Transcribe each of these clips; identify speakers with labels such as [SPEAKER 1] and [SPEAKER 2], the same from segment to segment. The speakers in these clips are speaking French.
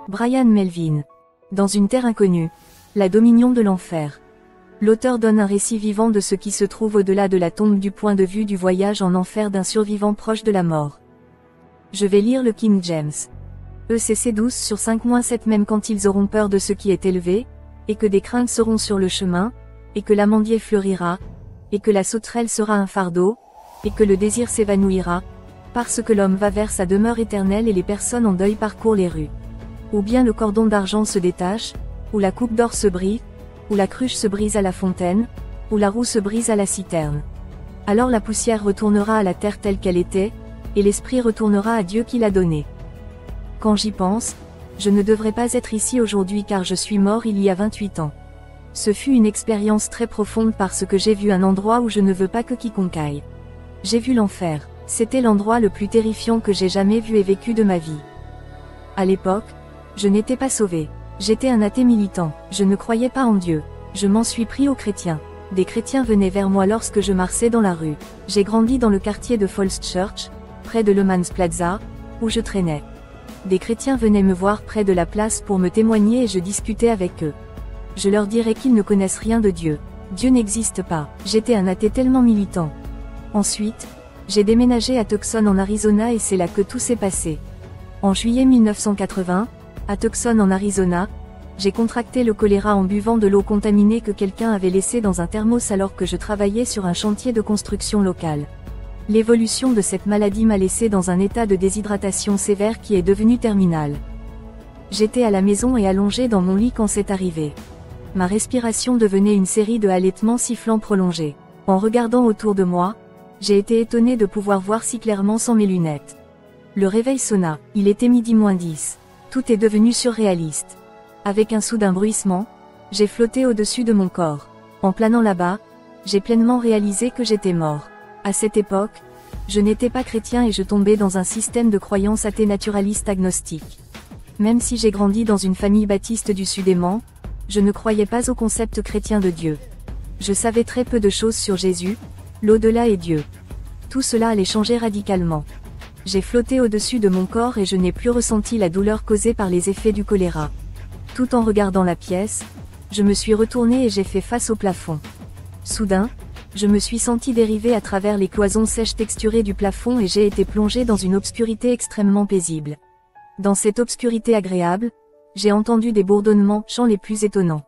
[SPEAKER 1] Brian Melvin. Dans une terre inconnue. La dominion de l'enfer. L'auteur donne un récit vivant de ce qui se trouve au-delà de la tombe du point de vue du voyage en enfer d'un survivant proche de la mort. Je vais lire le King James. ECC 12/5-7 Même quand ils auront peur de ce qui est élevé, et que des craintes seront sur le chemin, et que l'amandier fleurira, et que la sauterelle sera un fardeau, et que le désir s'évanouira, parce que l'homme va vers sa demeure éternelle et les personnes en deuil parcourent les rues. Ou bien le cordon d'argent se détache, ou la coupe d'or se brise, ou la cruche se brise à la fontaine, ou la roue se brise à la citerne. Alors la poussière retournera à la terre telle qu'elle était, et l'esprit retournera à Dieu qui l'a donné. Quand j'y pense, je ne devrais pas être ici aujourd'hui car je suis mort il y a 28 ans. Ce fut une expérience très profonde parce que j'ai vu un endroit où je ne veux pas que quiconque aille. J'ai vu l'enfer. C'était l'endroit le plus terrifiant que j'ai jamais vu et vécu de ma vie. À l'époque, je n'étais pas sauvé. J'étais un athée militant. Je ne croyais pas en Dieu. Je m'en suis pris aux chrétiens. Des chrétiens venaient vers moi lorsque je marchais dans la rue. J'ai grandi dans le quartier de Falls Church, près de Le Mans Plaza, où je traînais. Des chrétiens venaient me voir près de la place pour me témoigner et je discutais avec eux. Je leur dirais qu'ils ne connaissent rien de Dieu. Dieu n'existe pas. J'étais un athée tellement militant. Ensuite, j'ai déménagé à Tucson en Arizona et c'est là que tout s'est passé. En juillet 1980, à Tucson en Arizona, j'ai contracté le choléra en buvant de l'eau contaminée que quelqu'un avait laissée dans un thermos alors que je travaillais sur un chantier de construction locale. L'évolution de cette maladie m'a laissé dans un état de déshydratation sévère qui est devenu terminal. J'étais à la maison et allongé dans mon lit quand c'est arrivé. Ma respiration devenait une série de halètements sifflants prolongés. En regardant autour de moi, j'ai été étonné de pouvoir voir si clairement sans mes lunettes. Le réveil sonna, il était 12:10. Tout est devenu surréaliste. Avec un soudain bruissement, j'ai flotté au-dessus de mon corps. En planant là-bas, j'ai pleinement réalisé que j'étais mort. À cette époque, je n'étais pas chrétien et je tombais dans un système de croyances athée naturaliste agnostique. Même si j'ai grandi dans une famille baptiste du Sud-Éman, je ne croyais pas au concept chrétien de Dieu. Je savais très peu de choses sur Jésus, l'au-delà et Dieu. Tout cela allait changer radicalement. J'ai flotté au-dessus de mon corps et je n'ai plus ressenti la douleur causée par les effets du choléra. Tout en regardant la pièce, je me suis retourné et j'ai fait face au plafond. Soudain, je me suis senti dériver à travers les cloisons sèches texturées du plafond et j'ai été plongé dans une obscurité extrêmement paisible. Dans cette obscurité agréable, j'ai entendu des bourdonnements, chants les plus étonnants.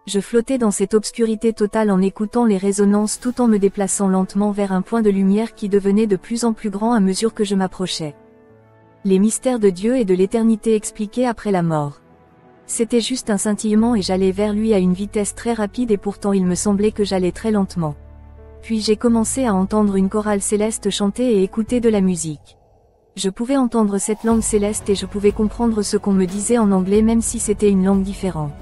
[SPEAKER 1] Je flottais dans cette obscurité totale en écoutant les résonances tout en me déplaçant lentement vers un point de lumière qui devenait de plus en plus grand à mesure que je m'approchais. Les mystères de Dieu et de l'éternité expliqués après la mort. C'était juste un scintillement et j'allais vers lui à une vitesse très rapide et pourtant il me semblait que j'allais très lentement. Puis j'ai commencé à entendre une chorale céleste chanter et écouter de la musique. Je pouvais entendre cette langue céleste et je pouvais comprendre ce qu'on me disait en anglais même si c'était une langue différente.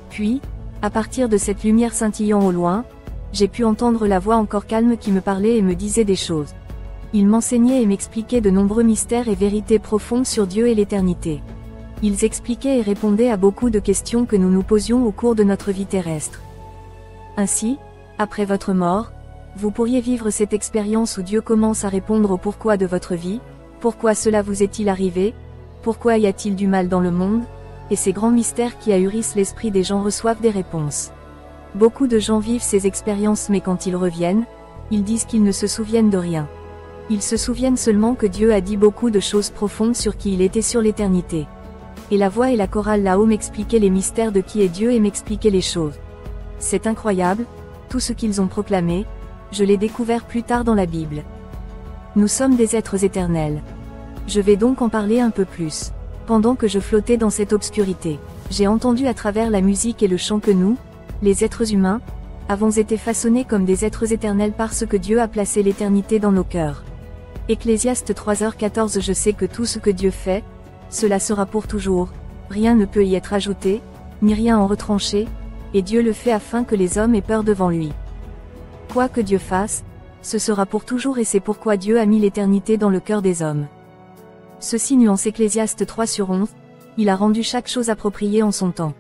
[SPEAKER 1] Puis, à partir de cette lumière scintillant au loin, j'ai pu entendre la voix encore calme qui me parlait et me disait des choses. Il m'enseignait et m'expliquait de nombreux mystères et vérités profondes sur Dieu et l'éternité. Ils expliquaient et répondaient à beaucoup de questions que nous nous posions au cours de notre vie terrestre. Ainsi, après votre mort, vous pourriez vivre cette expérience où Dieu commence à répondre au pourquoi de votre vie, pourquoi cela vous est-il arrivé, pourquoi y a-t-il du mal dans le monde, et ces grands mystères qui ahurissent l'esprit des gens reçoivent des réponses. Beaucoup de gens vivent ces expériences mais quand ils reviennent, ils disent qu'ils ne se souviennent de rien. Ils se souviennent seulement que Dieu a dit beaucoup de choses profondes sur qui il était sur l'éternité. Et la voix et la chorale là-haut m'expliquaient les mystères de qui est Dieu et m'expliquaient les choses. C'est incroyable, tout ce qu'ils ont proclamé, je l'ai découvert plus tard dans la Bible. Nous sommes des êtres éternels. Je vais donc en parler un peu plus. Pendant que je flottais dans cette obscurité, j'ai entendu à travers la musique et le chant que nous, les êtres humains, avons été façonnés comme des êtres éternels parce que Dieu a placé l'éternité dans nos cœurs. Ecclésiaste 3h14 Je sais que tout ce que Dieu fait, cela sera pour toujours, rien ne peut y être ajouté, ni rien en retranché, et Dieu le fait afin que les hommes aient peur devant lui. Quoi que Dieu fasse, ce sera pour toujours et c'est pourquoi Dieu a mis l'éternité dans le cœur des hommes. Ceci nuance Ecclésiaste 3/11, il a rendu chaque chose appropriée en son temps.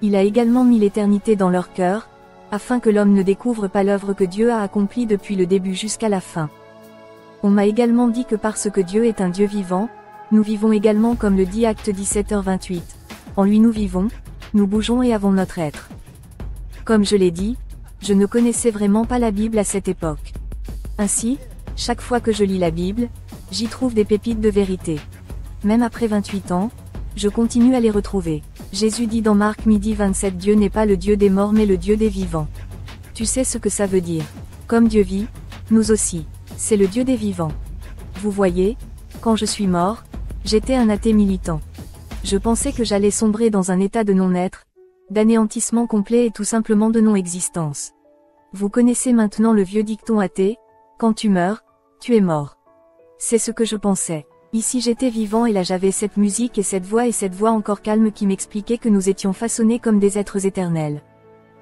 [SPEAKER 1] Il a également mis l'éternité dans leur cœur, afin que l'homme ne découvre pas l'œuvre que Dieu a accomplie depuis le début jusqu'à la fin. On m'a également dit que parce que Dieu est un Dieu vivant, nous vivons également comme le dit Acte 17h28. En lui nous vivons, nous bougeons et avons notre être. Comme je l'ai dit, je ne connaissais vraiment pas la Bible à cette époque. Ainsi, chaque fois que je lis la Bible, j'y trouve des pépites de vérité. Même après 28 ans, je continue à les retrouver. Jésus dit dans Marc 12:27 Dieu n'est pas le Dieu des morts mais le Dieu des vivants. Tu sais ce que ça veut dire. Comme Dieu vit, nous aussi. C'est le Dieu des vivants. Vous voyez, quand je suis mort, j'étais un athée militant. Je pensais que j'allais sombrer dans un état de non-être, d'anéantissement complet et tout simplement de non-existence. Vous connaissez maintenant le vieux dicton athée, quand tu meurs, tu es mort. C'est ce que je pensais. Ici j'étais vivant et là j'avais cette musique et cette voix encore calme qui m'expliquait que nous étions façonnés comme des êtres éternels.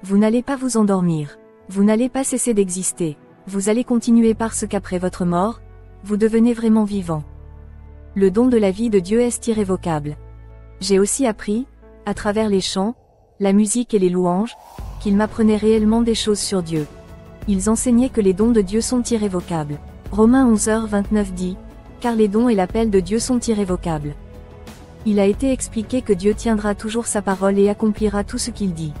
[SPEAKER 1] Vous n'allez pas vous endormir. Vous n'allez pas cesser d'exister. Vous allez continuer parce qu'après votre mort, vous devenez vraiment vivant. Le don de la vie de Dieu est irrévocable. J'ai aussi appris, à travers les chants, la musique et les louanges, qu'ils m'apprenaient réellement des choses sur Dieu. Ils enseignaient que les dons de Dieu sont irrévocables. Romains 11h29 dit, car les dons et l'appel de Dieu sont irrévocables. Il a été expliqué que Dieu tiendra toujours sa parole et accomplira tout ce qu'il dit.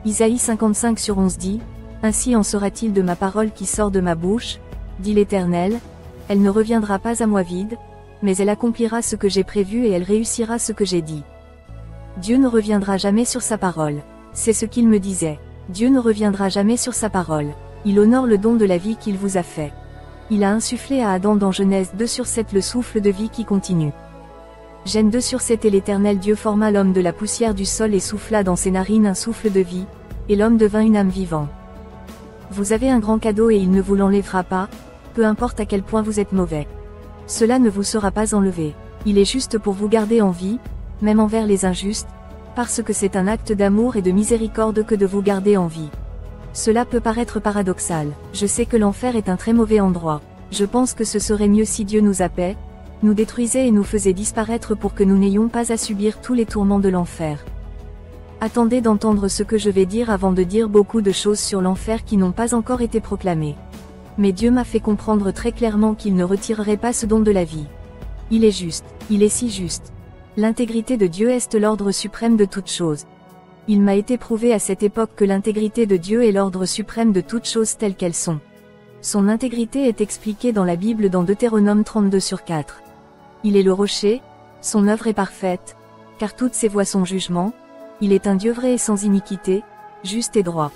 [SPEAKER 1] Isaïe 55:11 dit, ainsi en sera-t-il de ma parole qui sort de ma bouche, dit l'Éternel, elle ne reviendra pas à moi vide, mais elle accomplira ce que j'ai prévu et elle réussira ce que j'ai dit. Dieu ne reviendra jamais sur sa parole. C'est ce qu'il me disait. Dieu ne reviendra jamais sur sa parole. Il honore le don de la vie qu'il vous a fait. Il a insufflé à Adam dans Genèse 2:7 le souffle de vie qui continue. Genèse 2:7 et l'Éternel Dieu forma l'homme de la poussière du sol et souffla dans ses narines un souffle de vie, et l'homme devint une âme vivante. Vous avez un grand cadeau et il ne vous l'enlèvera pas, peu importe à quel point vous êtes mauvais. Cela ne vous sera pas enlevé. Il est juste pour vous garder en vie, même envers les injustes, parce que c'est un acte d'amour et de miséricorde que de vous garder en vie. Cela peut paraître paradoxal. Je sais que l'enfer est un très mauvais endroit. Je pense que ce serait mieux si Dieu nous happait, nous détruisait et nous faisait disparaître pour que nous n'ayons pas à subir tous les tourments de l'enfer. Attendez d'entendre ce que je vais dire avant de dire beaucoup de choses sur l'enfer qui n'ont pas encore été proclamées. Mais Dieu m'a fait comprendre très clairement qu'il ne retirerait pas ce don de la vie. Il est juste, il est si juste. L'intégrité de Dieu est l'ordre suprême de toutes choses. Il m'a été prouvé à cette époque que l'intégrité de Dieu est l'ordre suprême de toutes choses telles qu'elles sont. Son intégrité est expliquée dans la Bible dans Deutéronome 32/4. Il est le rocher, son œuvre est parfaite, car toutes ses voies sont jugement, il est un Dieu vrai et sans iniquité, juste et droit.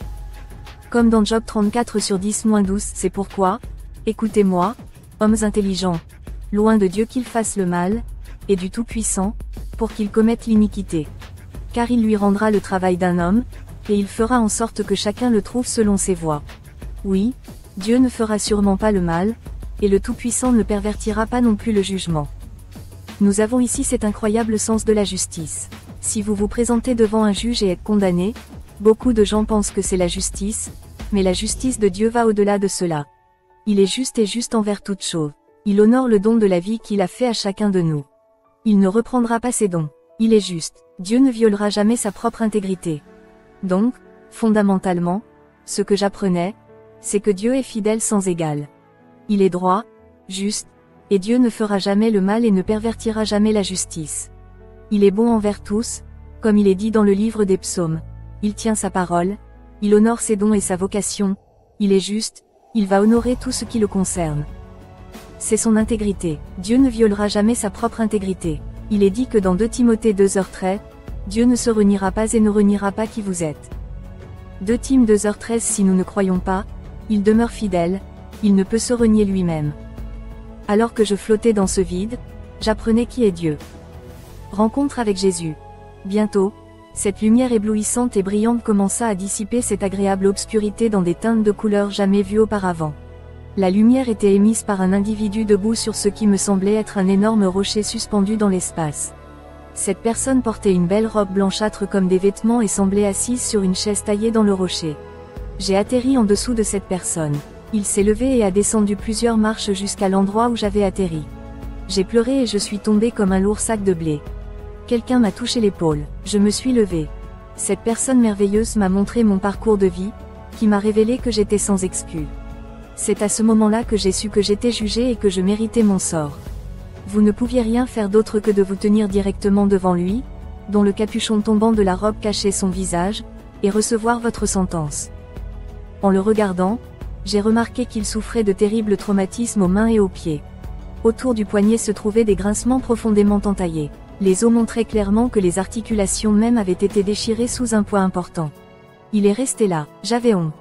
[SPEAKER 1] Comme dans Job 34/10-12, c'est pourquoi, écoutez-moi, hommes intelligents, loin de Dieu qu'il fasse le mal, et du Tout-Puissant, pour qu'il commette l'iniquité. Car il lui rendra le travail d'un homme, et il fera en sorte que chacun le trouve selon ses voies. Oui, Dieu ne fera sûrement pas le mal, et le Tout-Puissant ne pervertira pas non plus le jugement. Nous avons ici cet incroyable sens de la justice. Si vous vous présentez devant un juge et êtes condamné, beaucoup de gens pensent que c'est la justice, mais la justice de Dieu va au-delà de cela. Il est juste et juste envers toute chose. Il honore le don de la vie qu'il a fait à chacun de nous. Il ne reprendra pas ses dons. Il est juste. Dieu ne violera jamais sa propre intégrité. Donc, fondamentalement, ce que j'apprenais, c'est que Dieu est fidèle sans égal. Il est droit, juste, et Dieu ne fera jamais le mal et ne pervertira jamais la justice. Il est bon envers tous, comme il est dit dans le livre des psaumes. Il tient sa parole, il honore ses dons et sa vocation, il est juste, il va honorer tout ce qui le concerne. C'est son intégrité. Dieu ne violera jamais sa propre intégrité. Il est dit que dans 2 Timothée 2h13, Dieu ne se reniera pas et ne reniera pas qui vous êtes. 2 Tim 2h13 Si nous ne croyons pas, il demeure fidèle, il ne peut se renier lui-même. Alors que je flottais dans ce vide, j'apprenais qui est Dieu. Rencontre avec Jésus. Bientôt, cette lumière éblouissante et brillante commença à dissiper cette agréable obscurité dans des teintes de couleurs jamais vues auparavant. La lumière était émise par un individu debout sur ce qui me semblait être un énorme rocher suspendu dans l'espace. Cette personne portait une belle robe blanchâtre comme des vêtements et semblait assise sur une chaise taillée dans le rocher. J'ai atterri en dessous de cette personne. Il s'est levé et a descendu plusieurs marches jusqu'à l'endroit où j'avais atterri. J'ai pleuré et je suis tombé comme un lourd sac de blé. Quelqu'un m'a touché l'épaule. Je me suis levé. Cette personne merveilleuse m'a montré mon parcours de vie, qui m'a révélé que j'étais sans excuse. C'est à ce moment-là que j'ai su que j'étais jugé et que je méritais mon sort. Vous ne pouviez rien faire d'autre que de vous tenir directement devant lui, dont le capuchon tombant de la robe cachait son visage, et recevoir votre sentence. En le regardant, j'ai remarqué qu'il souffrait de terribles traumatismes aux mains et aux pieds. Autour du poignet se trouvaient des grincements profondément entaillés. Les os montraient clairement que les articulations même avaient été déchirées sous un poids important. Il est resté là. J'avais honte.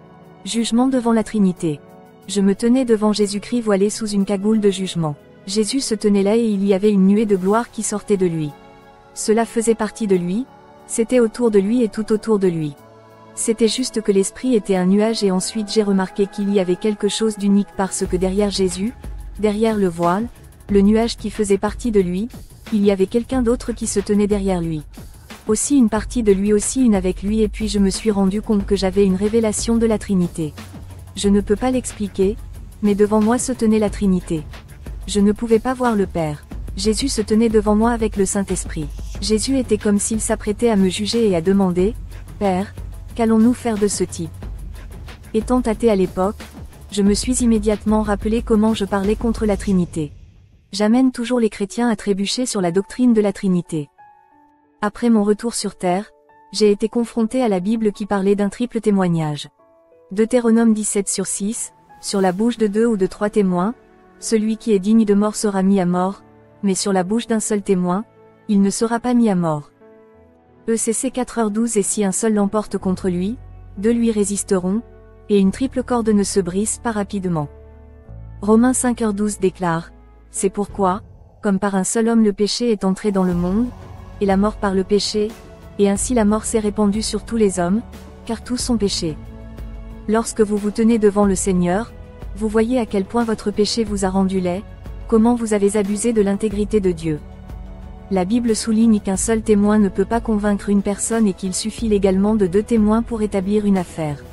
[SPEAKER 1] Jugement devant la Trinité. Je me tenais devant Jésus-Christ voilé sous une cagoule de jugement. Jésus se tenait là et il y avait une nuée de gloire qui sortait de lui. Cela faisait partie de lui, c'était autour de lui et tout autour de lui. C'était juste que l'esprit était un nuage et ensuite j'ai remarqué qu'il y avait quelque chose d'unique parce que derrière Jésus, derrière le voile, le nuage qui faisait partie de lui, il y avait quelqu'un d'autre qui se tenait derrière lui. Aussi une partie de lui, aussi une avec lui, et puis je me suis rendu compte que j'avais une révélation de la Trinité. Je ne peux pas l'expliquer, mais devant moi se tenait la Trinité. Je ne pouvais pas voir le Père. Jésus se tenait devant moi avec le Saint-Esprit. Jésus était comme s'il s'apprêtait à me juger et à demander, « Père, qu'allons-nous faire de ce type ?» Étant athée à l'époque, je me suis immédiatement rappelé comment je parlais contre la Trinité. J'amène toujours les chrétiens à trébucher sur la doctrine de la Trinité. Après mon retour sur terre, j'ai été confronté à la Bible qui parlait d'un triple témoignage. Deutéronome 17/6, sur la bouche de 2 ou de 3 témoins, celui qui est digne de mort sera mis à mort, mais sur la bouche d'un seul témoin, il ne sera pas mis à mort. ECC 4h12 et si un seul l'emporte contre lui, 2 lui résisteront, et une triple corde ne se brise pas rapidement. Romains 5h12 déclare, c'est pourquoi, comme par un seul homme le péché est entré dans le monde, et la mort par le péché, et ainsi la mort s'est répandue sur tous les hommes, car tous sont péchés. Lorsque vous vous tenez devant le Seigneur, vous voyez à quel point votre péché vous a rendu laid, comment vous avez abusé de l'intégrité de Dieu. La Bible souligne qu'un seul témoin ne peut pas convaincre une personne et qu'il suffit légalement de 2 témoins pour établir une affaire.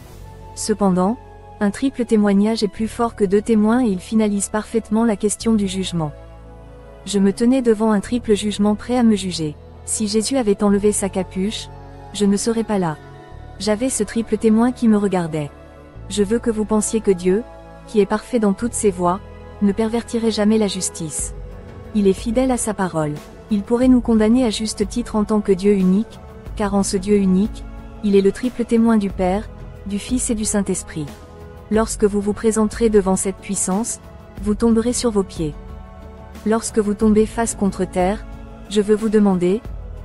[SPEAKER 1] Cependant, un triple témoignage est plus fort que 2 témoins et il finalise parfaitement la question du jugement. Je me tenais devant un triple jugement prêt à me juger. Si Jésus avait enlevé sa capuche, je ne serais pas là. J'avais ce triple témoin qui me regardait. Je veux que vous pensiez que Dieu, qui est parfait dans toutes ses voies, ne pervertirait jamais la justice. Il est fidèle à sa parole. Il pourrait nous condamner à juste titre en tant que Dieu unique, car en ce Dieu unique, il est le triple témoin du Père, du Fils et du Saint-Esprit. Lorsque vous vous présenterez devant cette puissance, vous tomberez sur vos pieds. Lorsque vous tombez face contre terre, je veux vous demander,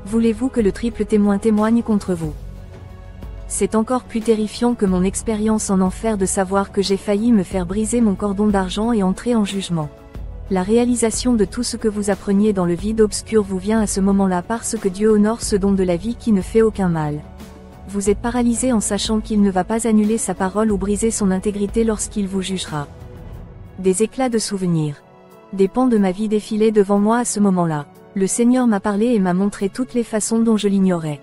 [SPEAKER 1] voulez-vous que le triple témoin témoigne contre vous? C'est encore plus terrifiant que mon expérience en enfer de savoir que j'ai failli me faire briser mon cordon d'argent et entrer en jugement. La réalisation de tout ce que vous appreniez dans le vide obscur vous vient à ce moment-là parce que Dieu honore ce don de la vie qui ne fait aucun mal. Vous êtes paralysé en sachant qu'il ne va pas annuler sa parole ou briser son intégrité lorsqu'il vous jugera. Des éclats de souvenirs. Des pans de ma vie défilaient devant moi à ce moment-là. Le Seigneur m'a parlé et m'a montré toutes les façons dont je l'ignorais.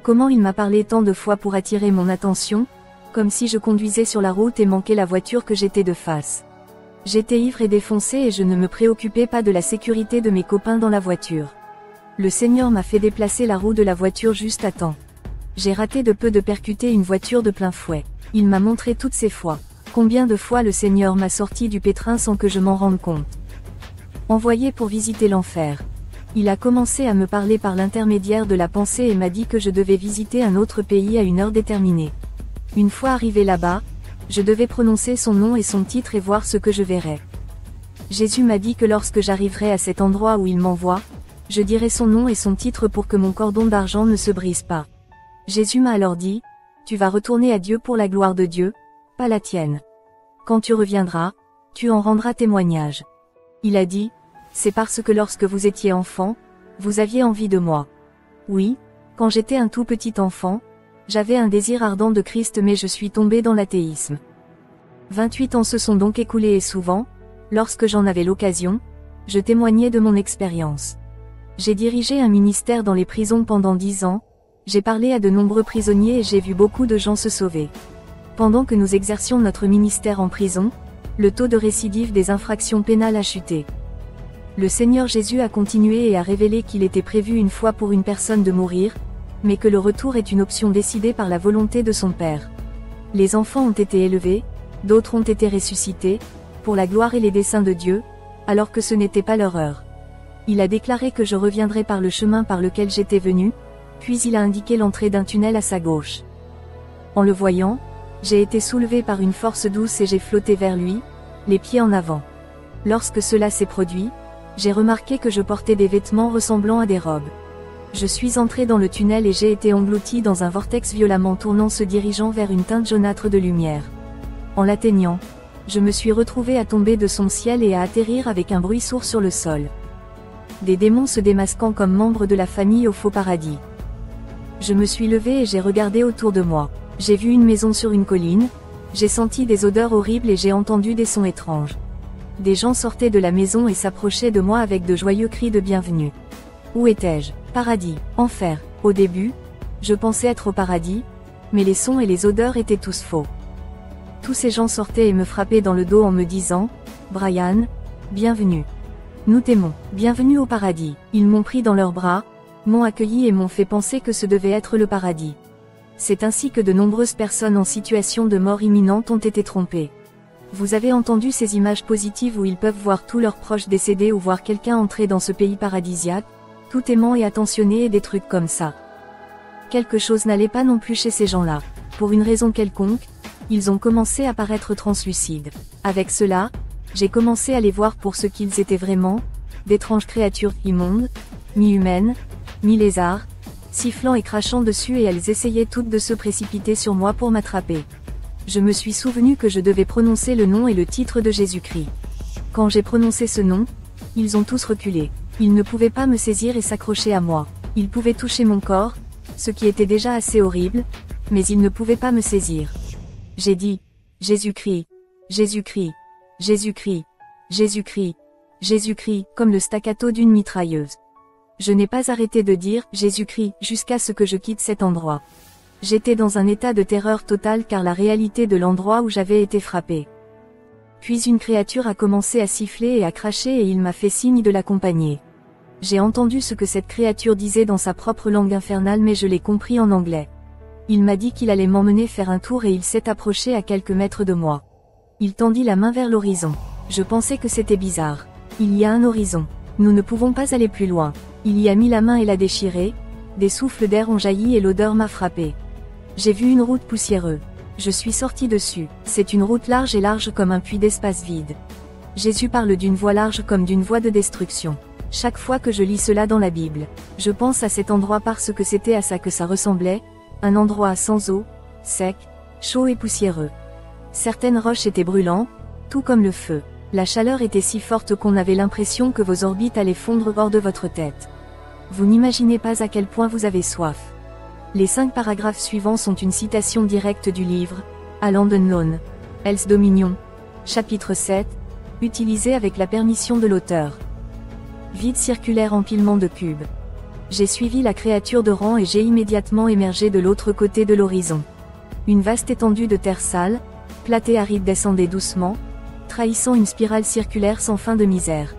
[SPEAKER 1] Comment il m'a parlé tant de fois pour attirer mon attention, comme si je conduisais sur la route et manquais la voiture que j'étais de face. J'étais ivre et défoncé et je ne me préoccupais pas de la sécurité de mes copains dans la voiture. Le Seigneur m'a fait déplacer la roue de la voiture juste à temps. J'ai raté de peu de percuter une voiture de plein fouet. Il m'a montré toutes ces fois. Combien de fois le Seigneur m'a sorti du pétrin sans que je m'en rende compte. Envoyé pour visiter l'enfer. Il a commencé à me parler par l'intermédiaire de la pensée et m'a dit que je devais visiter un autre pays à une heure déterminée. Une fois arrivé là-bas, je devais prononcer son nom et son titre et voir ce que je verrais. Jésus m'a dit que lorsque j'arriverai à cet endroit où il m'envoie, je dirai son nom et son titre pour que mon cordon d'argent ne se brise pas. Jésus m'a alors dit, tu vas retourner à Dieu pour la gloire de Dieu, pas la tienne. Quand tu reviendras, tu en rendras témoignage. Il a dit, c'est parce que lorsque vous étiez enfant, vous aviez envie de moi. Oui, quand j'étais un tout petit enfant, j'avais un désir ardent de Christ mais je suis tombé dans l'athéisme. 28 ans se sont donc écoulés et souvent, lorsque j'en avais l'occasion, je témoignais de mon expérience. J'ai dirigé un ministère dans les prisons pendant 10 ans, j'ai parlé à de nombreux prisonniers et j'ai vu beaucoup de gens se sauver. Pendant que nous exercions notre ministère en prison, le taux de récidive des infractions pénales a chuté. Le Seigneur Jésus a continué et a révélé qu'il était prévu une fois pour une personne de mourir, mais que le retour est une option décidée par la volonté de son Père. Les enfants ont été élevés, d'autres ont été ressuscités, pour la gloire et les desseins de Dieu, alors que ce n'était pas leur heure. Il a déclaré que je reviendrais par le chemin par lequel j'étais venu, puis il a indiqué l'entrée d'un tunnel à sa gauche. En le voyant, j'ai été soulevé par une force douce et j'ai flotté vers lui, les pieds en avant. Lorsque cela s'est produit, j'ai remarqué que je portais des vêtements ressemblant à des robes. Je suis entré dans le tunnel et j'ai été englouti dans un vortex violemment tournant se dirigeant vers une teinte jaunâtre de lumière. En l'atteignant, je me suis retrouvé à tomber de son ciel et à atterrir avec un bruit sourd sur le sol. Des démons se démasquant comme membres de la famille au faux paradis. Je me suis levé et j'ai regardé autour de moi. J'ai vu une maison sur une colline, j'ai senti des odeurs horribles et j'ai entendu des sons étranges. Des gens sortaient de la maison et s'approchaient de moi avec de joyeux cris de bienvenue. Où étais-je? Paradis, enfer. Au début, je pensais être au paradis, mais les sons et les odeurs étaient tous faux. Tous ces gens sortaient et me frappaient dans le dos en me disant « Brian, bienvenue. Nous t'aimons, bienvenue au paradis ». Ils m'ont pris dans leurs bras, m'ont accueilli et m'ont fait penser que ce devait être le paradis. C'est ainsi que de nombreuses personnes en situation de mort imminente ont été trompées. Vous avez entendu ces images positives où ils peuvent voir tous leurs proches décédés ou voir quelqu'un entrer dans ce pays paradisiaque, tout aimant et attentionné et des trucs comme ça. Quelque chose n'allait pas non plus chez ces gens-là. Pour une raison quelconque, ils ont commencé à paraître translucides. Avec cela, j'ai commencé à les voir pour ce qu'ils étaient vraiment, d'étranges créatures immondes, mi-humaines, mi-lézards, sifflant et crachant dessus et elles essayaient toutes de se précipiter sur moi pour m'attraper. Je me suis souvenu que je devais prononcer le nom et le titre de Jésus-Christ. Quand j'ai prononcé ce nom, ils ont tous reculé. Ils ne pouvaient pas me saisir et s'accrocher à moi. Ils pouvaient toucher mon corps, ce qui était déjà assez horrible, mais ils ne pouvaient pas me saisir. J'ai dit, Jésus-Christ, Jésus-Christ, Jésus-Christ, Jésus-Christ, Jésus-Christ, comme le staccato d'une mitrailleuse. Je n'ai pas arrêté de dire Jésus-Christ jusqu'à ce que je quitte cet endroit. J'étais dans un état de terreur totale car la réalité de l'endroit où j'avais été frappé. Puis une créature a commencé à siffler et à cracher et il m'a fait signe de l'accompagner. J'ai entendu ce que cette créature disait dans sa propre langue infernale mais je l'ai compris en anglais. Il m'a dit qu'il allait m'emmener faire un tour et il s'est approché à quelques mètres de moi. Il tendit la main vers l'horizon. Je pensais que c'était bizarre. Il y a un horizon. Nous ne pouvons pas aller plus loin. Il y a mis la main et l'a déchirée. Des souffles d'air ont jailli et l'odeur m'a frappé. J'ai vu une route poussiéreuse. Je suis sorti dessus. C'est une route large et large comme un puits d'espace vide. Jésus parle d'une voie large comme d'une voie de destruction. Chaque fois que je lis cela dans la Bible, je pense à cet endroit parce que c'était à ça que ça ressemblait, un endroit sans eau, sec, chaud et poussiéreux. Certaines roches étaient brûlantes, tout comme le feu. La chaleur était si forte qu'on avait l'impression que vos orbites allaient fondre hors de votre tête. Vous n'imaginez pas à quel point vous avez soif. Les 5 paragraphes suivants sont une citation directe du livre, à Land Unknown, Hell's Dominion, chapitre 7, utilisé avec la permission de l'auteur. Vide circulaire empilement de cubes. J'ai suivi la créature de rang et j'ai immédiatement émergé de l'autre côté de l'horizon. Une vaste étendue de terre sale, plate et aride descendait doucement, trahissant une spirale circulaire sans fin de misère.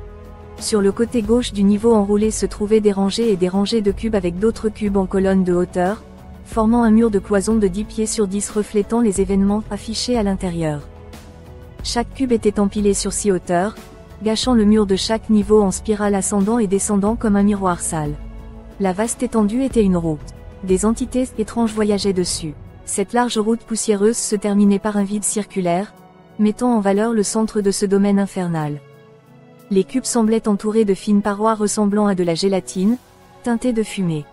[SPEAKER 1] Sur le côté gauche du niveau enroulé se trouvaient des rangées et des rangées de cubes avec d'autres cubes en colonne de hauteur, formant un mur de cloison de 10 pieds sur 10 reflétant les événements affichés à l'intérieur. Chaque cube était empilé sur 6 hauteurs, gâchant le mur de chaque niveau en spirale ascendant et descendant comme un miroir sale. La vaste étendue était une route. Des entités étranges voyageaient dessus. Cette large route poussiéreuse se terminait par un vide circulaire, mettant en valeur le centre de ce domaine infernal. Les cubes semblaient entourés de fines parois ressemblant à de la gélatine, teintées de fumée.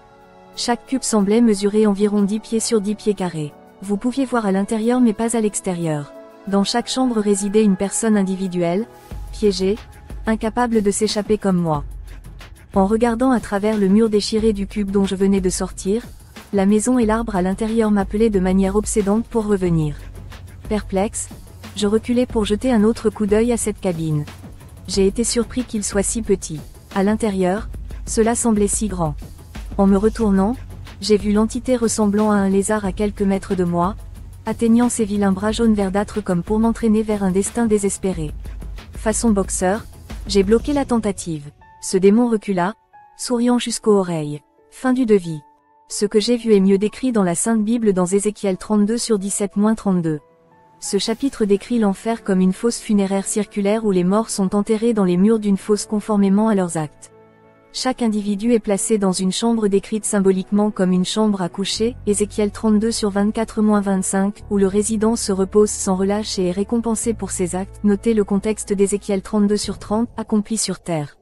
[SPEAKER 1] Chaque cube semblait mesurer environ 10 pieds sur 10 pieds carrés. Vous pouviez voir à l'intérieur mais pas à l'extérieur. Dans chaque chambre résidait une personne individuelle, piégée, incapable de s'échapper comme moi. En regardant à travers le mur déchiré du cube dont je venais de sortir, la maison et l'arbre à l'intérieur m'appelaient de manière obsédante pour revenir. Perplexe, je reculais pour jeter un autre coup d'œil à cette cabine. J'ai été surpris qu'il soit si petit. À l'intérieur, cela semblait si grand. En me retournant, j'ai vu l'entité ressemblant à un lézard à quelques mètres de moi, atteignant ses vilains bras jaunes verdâtres comme pour m'entraîner vers un destin désespéré. Façon boxeur, j'ai bloqué la tentative. Ce démon recula, souriant jusqu'aux oreilles. Fin du devis. Ce que j'ai vu est mieux décrit dans la Sainte Bible dans Ézéchiel 32 sur 17-32. Ce chapitre décrit l'enfer comme une fosse funéraire circulaire où les morts sont enterrés dans les murs d'une fosse conformément à leurs actes. Chaque individu est placé dans une chambre décrite symboliquement comme une chambre à coucher, Ézéchiel 32 sur 24-25, où le résident se repose sans relâche et est récompensé pour ses actes. Notez le contexte d'Ézéchiel 32 sur 30, accompli sur terre.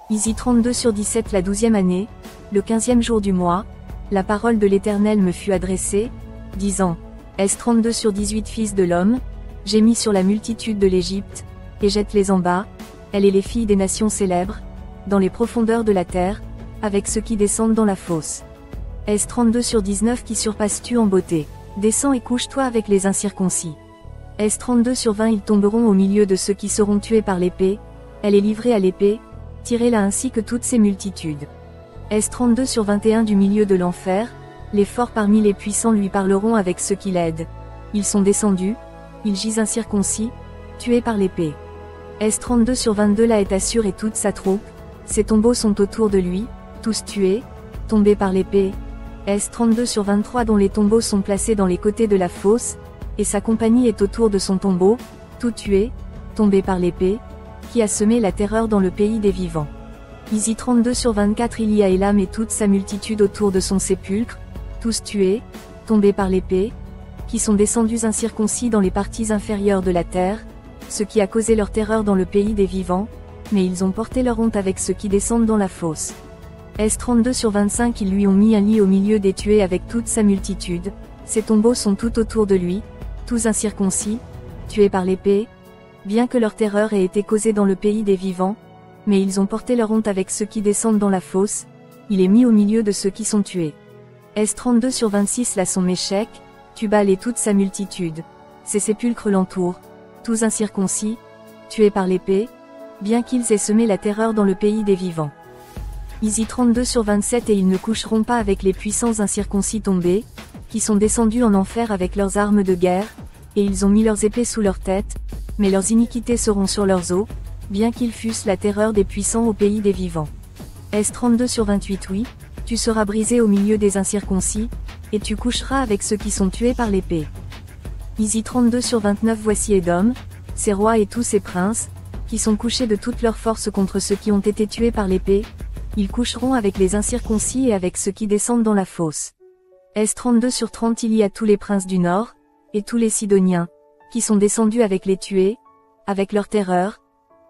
[SPEAKER 1] Isi 32 sur 17. La 12e année, le 15e jour du mois, la parole de l'Éternel me fut adressée, disant, S 32 sur 18. Fils de l'homme, j'ai mis sur la multitude de l'Égypte, et jette-les en bas, elle et les filles des nations célèbres, dans les profondeurs de la terre, avec ceux qui descendent dans la fosse. S 32 sur 19. Qui surpasses-tu en beauté? Descends et couche-toi avec les incirconcis. S 32 sur 20. Ils tomberont au milieu de ceux qui seront tués par l'épée, elle est livrée à l'épée, tirez-la ainsi que toutes ces multitudes. S 32 sur 21. Du milieu de l'enfer, les forts parmi les puissants lui parleront avec ceux qui l'aident. Ils sont descendus, ils gisent incirconcis, tués par l'épée. S 32 sur 22. Là est Assur et toute sa troupe, ses tombeaux sont autour de lui, tous tués, tombés par l'épée. S 32 sur 23. Dont les tombeaux sont placés dans les côtés de la fosse, et sa compagnie est autour de son tombeau, tout tué, tombé par l'épée, qui a semé la terreur dans le pays des vivants. Isi 32 sur 24. Il y a Élam et toute sa multitude autour de son sépulcre, tous tués, tombés par l'épée, qui sont descendus incirconcis dans les parties inférieures de la terre, ce qui a causé leur terreur dans le pays des vivants, mais ils ont porté leur honte avec ceux qui descendent dans la fosse. S 32 sur 25. Ils lui ont mis un lit au milieu des tués avec toute sa multitude, ses tombeaux sont tout autour de lui, tous incirconcis, tués par l'épée, bien que leur terreur ait été causée dans le pays des vivants, mais ils ont porté leur honte avec ceux qui descendent dans la fosse, il est mis au milieu de ceux qui sont tués. S 32 sur 26. Là sont Méchec, Tubal et toute sa multitude, ses sépulcres l'entourent, tous incirconcis, tués par l'épée, bien qu'ils aient semé la terreur dans le pays des vivants. Isi 32 sur 27. Et ils ne coucheront pas avec les puissants incirconcis tombés, qui sont descendus en enfer avec leurs armes de guerre, et ils ont mis leurs épées sous leurs têtes, mais leurs iniquités seront sur leurs os, bien qu'ils fussent la terreur des puissants au pays des vivants. S 32 sur 28. Oui, tu seras brisé au milieu des incirconcis, et tu coucheras avec ceux qui sont tués par l'épée. Isi 32 sur 29. Voici Édom, ses rois et tous ses princes, qui sont couchés de toute leur force contre ceux qui ont été tués par l'épée, ils coucheront avec les incirconcis et avec ceux qui descendent dans la fosse. S 32 sur 30. Il y a tous les princes du nord, et tous les Sidoniens, qui sont descendus avec les tués, avec leur terreur,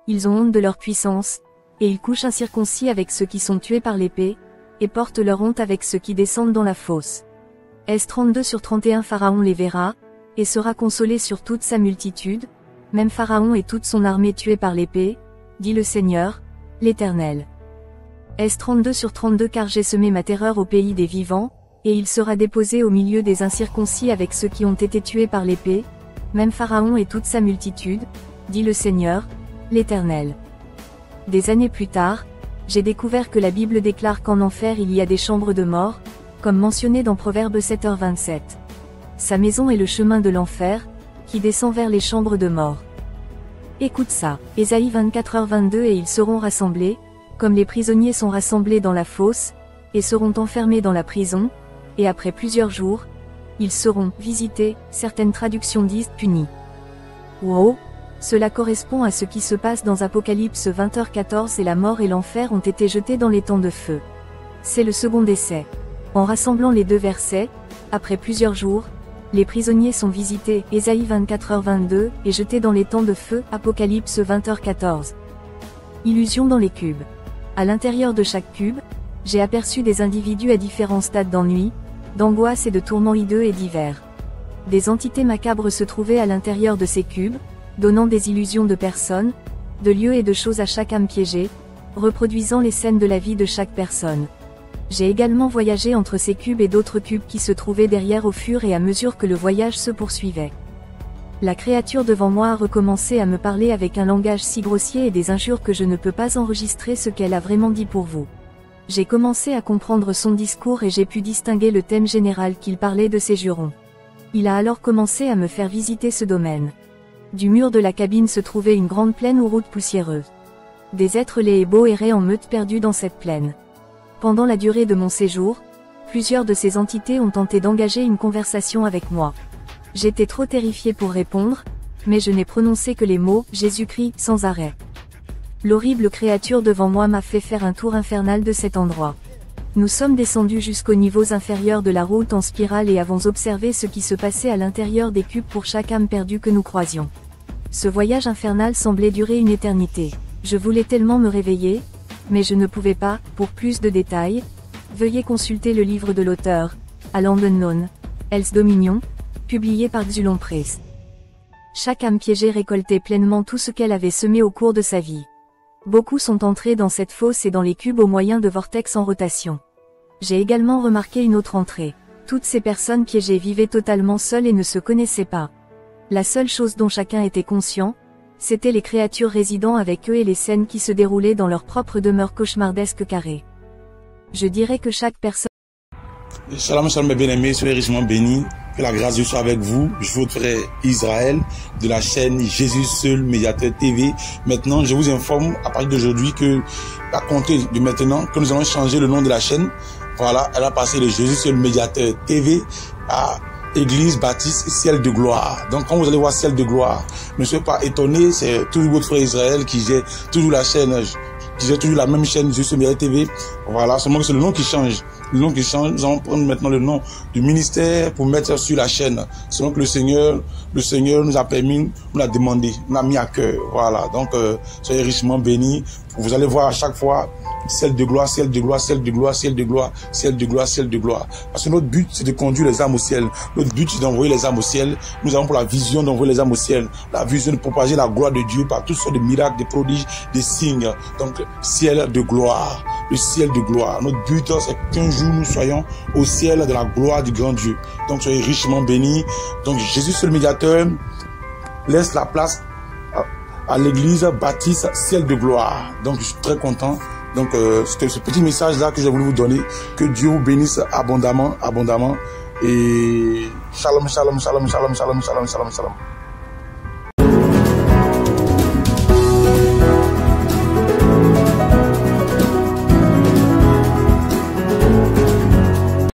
[SPEAKER 1] ils ont honte de leur puissance, et ils couchent incirconcis avec ceux qui sont tués par l'épée, et portent leur honte avec ceux qui descendent dans la fosse. S 32 sur 31. Pharaon les verra, et sera consolé sur toute sa multitude, même Pharaon et toute son armée tués par l'épée, dit le Seigneur, l'Éternel. S 32 sur 32. Car j'ai semé ma terreur au pays des vivants, et il sera déposé au milieu des incirconcis avec ceux qui ont été tués par l'épée, même Pharaon et toute sa multitude, dit le Seigneur, l'Éternel. Des années plus tard, j'ai découvert que la Bible déclare qu'en enfer il y a des chambres de mort, comme mentionné dans Proverbe 7h27. Sa maison est le chemin de l'enfer, qui descend vers les chambres de mort. Écoute ça, Ésaïe 24h22. Et ils seront rassemblés, comme les prisonniers sont rassemblés dans la fosse, et seront enfermés dans la prison, et après plusieurs jours, ils seront visités. Certaines traductions disent punis. Wow! Cela correspond à ce qui se passe dans Apocalypse 20h14. Et la mort et l'enfer ont été jetés dans les temps de feu. C'est le second décès. En rassemblant les deux versets, après plusieurs jours, les prisonniers sont visités, Ésaïe 24h22, et jetés dans les temps de feu, Apocalypse 20h14. Illusion dans les cubes. À l'intérieur de chaque cube, j'ai aperçu des individus à différents stades d'ennui, d'angoisse et de tourments hideux et divers. Des entités macabres se trouvaient à l'intérieur de ces cubes, donnant des illusions de personnes, de lieux et de choses à chaque âme piégée, reproduisant les scènes de la vie de chaque personne. J'ai également voyagé entre ces cubes et d'autres cubes qui se trouvaient derrière au fur et à mesure que le voyage se poursuivait. La créature devant moi a recommencé à me parler avec un langage si grossier et des injures que je ne peux pas enregistrer ce qu'elle a vraiment dit pour vous. J'ai commencé à comprendre son discours et j'ai pu distinguer le thème général qu'il parlait de ses jurons. Il a alors commencé à me faire visiter ce domaine. Du mur de la cabine se trouvait une grande plaine ou route poussiéreuse. Des êtres laids et beaux erraient en meute perdus dans cette plaine. Pendant la durée de mon séjour, plusieurs de ces entités ont tenté d'engager une conversation avec moi. J'étais trop terrifié pour répondre, mais je n'ai prononcé que les mots « Jésus-Christ » sans arrêt. L'horrible créature devant moi m'a fait faire un tour infernal de cet endroit. Nous sommes descendus jusqu'aux niveaux inférieurs de la route en spirale et avons observé ce qui se passait à l'intérieur des cubes pour chaque âme perdue que nous croisions. Ce voyage infernal semblait durer une éternité. Je voulais tellement me réveiller, mais je ne pouvais pas. Pour plus de détails, veuillez consulter le livre de l'auteur, A Land Unknown, Hell's Dominion, publié par Xulon Press. Chaque âme piégée récoltait pleinement tout ce qu'elle avait semé au cours de sa vie. Beaucoup sont entrés dans cette fosse et dans les cubes au moyen de vortex en rotation. J'ai également remarqué une autre entrée. Toutes ces personnes piégées vivaient totalement seules et ne se connaissaient pas. La seule chose dont chacun était conscient, c'était les créatures résidant avec eux et les scènes qui se déroulaient dans leur propre demeure cauchemardesque carrée. Je dirais que chaque personne...
[SPEAKER 2] Shalom, shalom mes bien-aimés, soyez richement bénis. Que la grâce de Dieu soit avec vous. Je suis votre frère Israël de la chaîne Jésus Seul Médiateur TV. Maintenant, je vous informe à partir d'aujourd'hui que, à compter de maintenant, que nous allons changer le nom de la chaîne. Voilà, elle a passé de Jésus Seul Médiateur TV à Église Baptiste Ciel de Gloire. Donc quand vous allez voir Ciel de Gloire, ne soyez pas étonnés, c'est toujours votre frère Israël qui gère toujours la chaîne, qui gère toujours la même chaîne Jésus Seul Médiateur TV. Voilà, seulement que c'est le nom qui change. Le nom qui change, nous allons prendre maintenant le nom du ministère pour mettre sur la chaîne. Selon que le Seigneur nous a permis, nous l'a demandé, nous l'a mis à cœur. Voilà, donc soyez richement bénis. Vous allez voir à chaque fois Ciel de gloire, ciel de gloire, ciel de gloire, ciel de gloire, ciel de gloire, ciel de gloire. Parce que notre but, c'est de conduire les âmes au ciel. Notre but, c'est d'envoyer les âmes au ciel. Nous avons pour la vision d'envoyer les âmes au ciel. La vision de propager la gloire de Dieu par toutes sortes de miracles, des prodiges, des signes. Donc, ciel de gloire. Le ciel de gloire. Notre but, c'est qu'un jour, nous soyons au ciel de la gloire du grand Dieu. Donc, soyez richement bénis. Donc, Jésus, seul médiateur, laisse la place à l'église baptiste ciel de gloire. Donc, je suis très content. Donc, c'était ce petit message-là que j'ai voulu vous donner. Que Dieu vous bénisse abondamment, abondamment. Et shalom, shalom, shalom, shalom, shalom, shalom, shalom, shalom.